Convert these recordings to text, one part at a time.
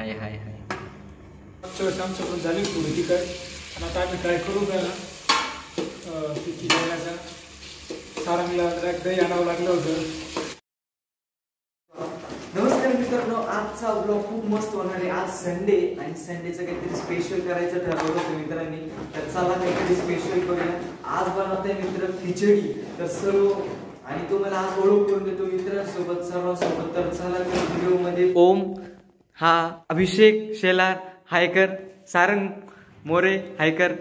हाय हाय हाय. आमच्याकडून झाली थोडी तिखट आणि आता आम्ही ट्राय करू का तिची जेवणाचा सारंगला दही आणावं लागलं होतं. नमस्कार मित्रांनो, आजचा ब्लॉग खूप मस्त होणार आहे. आज संडे आणि संडेचं काहीतरी स्पेशल करायचं ठरवलं होतं मित्रांनी. तर चला काहीतरी स्पेशल करूया. आज बनवतोय मित्र खिचडी. तर सर्व आणि तुम्हाला आज ओळख करून देतो मित्रांसोबत सर्वांसोबत. तर चला व्हिडिओ मध्ये. ओम हा अभिषेक शेलार हायकर, सारंग मोरे हायकर.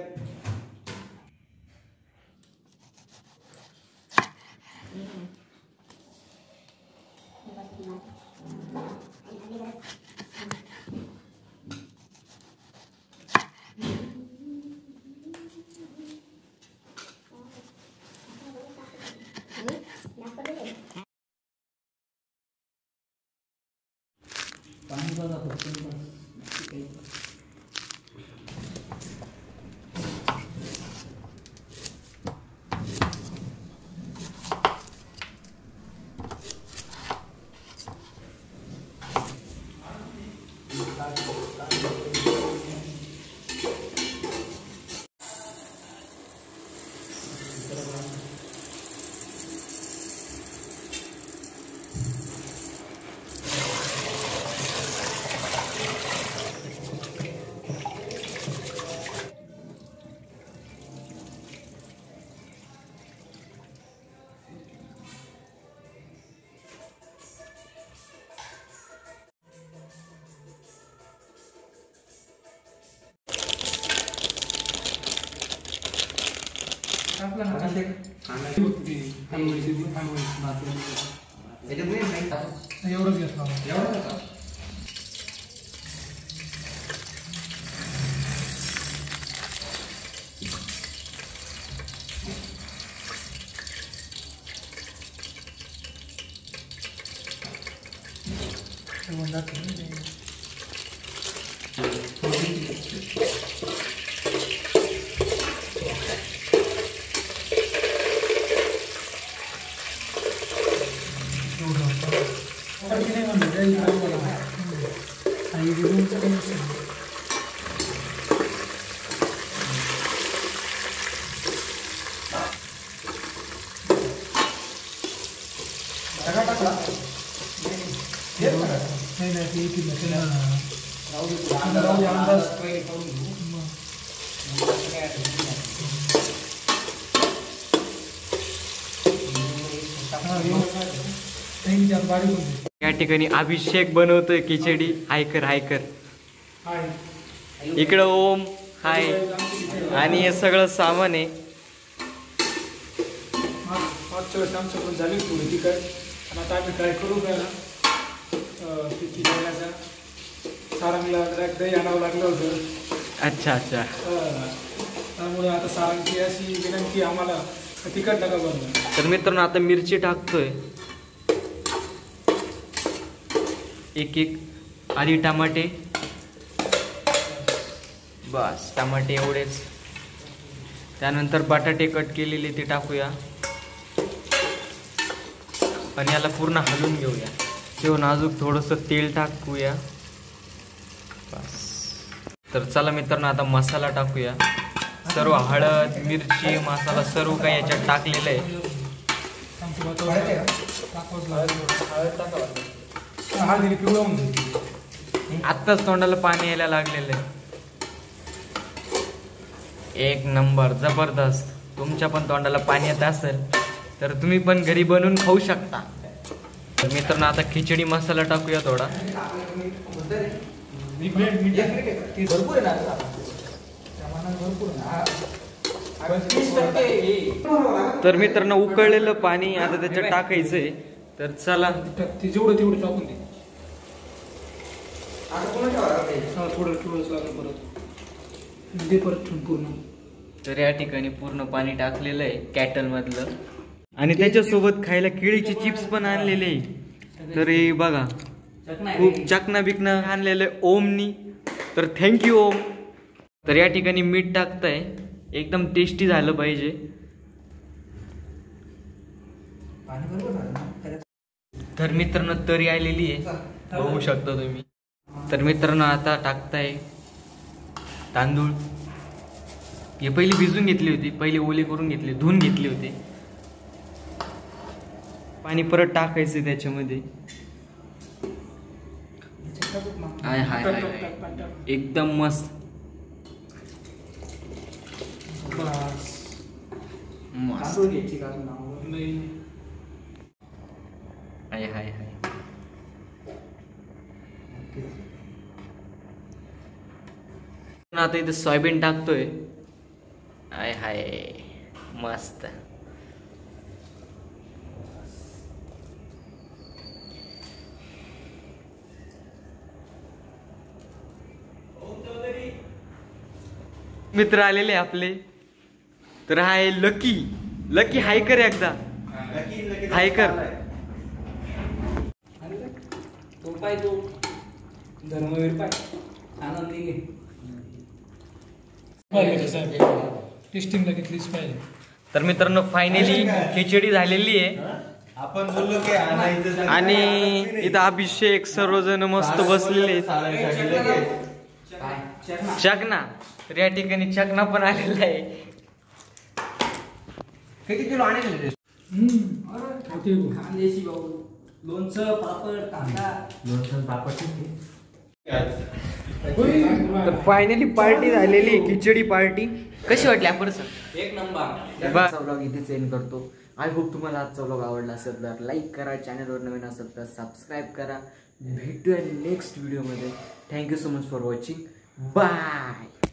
एवढंच घेतलं या ठिकाणी अभिषेक बनवतोय खिचडी. Hiker hiker. इकडं ओम हाय. आणि हे सगळं सामान आहे. मागच्या वेळेस आमच्याकडून झाली थोडी तिखट आणि आता आम्ही ट्राय करू का तिची जेवणाचा सारंगला दही आणावं लागलं होतं. अच्छा अच्छा. त्यामुळे आता सारंगची अशी विनंती आम्हाला तिखट नका बनवू. तर मित्रांनो आता मिरची टाकतोय एक एक. आधी टमाटे, बस टमाटे एवढेच. त्यानंतर बटाटे कट केलेले ते टाकूया आणि याला पूर्ण हलवून घेऊया. ठेवून अजून थोडंसं तेल टाकूया बस. तर चला मित्रांनो आता मसाला टाकूया. सर्व हळद मिरची मसाला सर्व काही याच्यात टाकलेलं आहे. आत्ताच तोंडाला पाणी यायला लागलेलं आहे. एक नंबर जबरदस्त. तुमच्या पण तोंडाला पाणी येत असेल तर तुम्ही पण घरी बनवून खाऊ शकता. तर मित्रांनो आता खिचडी मसाला टाकूया थोडा. तर मित्रांनो उकळलेलं पाणी आता त्याच्यात टाकायचंय. तर चला जेवढं तेवढं टाकून दे. थोडं लागेल परत दे परत पूर्ण. तर या ठिकाणी पूर्ण पाणी टाकलेलं आहे कॅटल मधलं. आणि त्याच्यासोबत खायला केळीचे चिप्स पण आणलेले आहे. तर हे बघा खूप चकना बिकना आणलेलं आहे ओमनी. तर थँक्यू ओम. तर या ठिकाणी मीठ टाकताय. एकदम टेस्टी झालं पाहिजे. तर मित्रांनो तरी आलेली आहे बघू शकता तुम्ही. तर मित्रांनो आता टाकताय तांदूळ. हे पहिली भिजून घेतली होती, पहिले ओले करून घेतले, धुवून घेतले होते. पाणी परत टाकायचं त्याच्यामध्ये. हाय हाय हाय एकदम मस्त. मस्त हाय हाय हाय. आता इथे सोयाबीन टाकतोय. हाय हाय मस्त. मित्र आलेले आपले. तर हाय लकी. लकी हाय कर एकदा. हाय कर. तो पाय तो धर्मवीर पाय आनंदी घे. टेस्टिंगला घेतलीच पाहिजे. तर मित्रांनो फायनली खिचडी झालेली आहे. आपण बोललो की आणि इथं अभिषेक सर्वजण मस्त बसलेले. चकना. तर या ठिकाणी चकना पण आलेला आहे. किती किलो आणले? खानदेशी भाऊ. लोणचं पापड कांदा. लोणचं पापड. तर फायनली पार्टी झालेली, खिचडी पार्टी. कशी वाटली आपण सर? एक नंबर. आजचा व्लॉग इथेच एंड करतो. आय होप तुम्हाला आजचा व्लॉग आवडला असेल तर लाईक करा, चॅनलवर नवीन असेल तर सबस्क्राईब करा. भेटूया नेक्स्ट व्हिडिओमध्ये. Thank you so much for watching. Bye.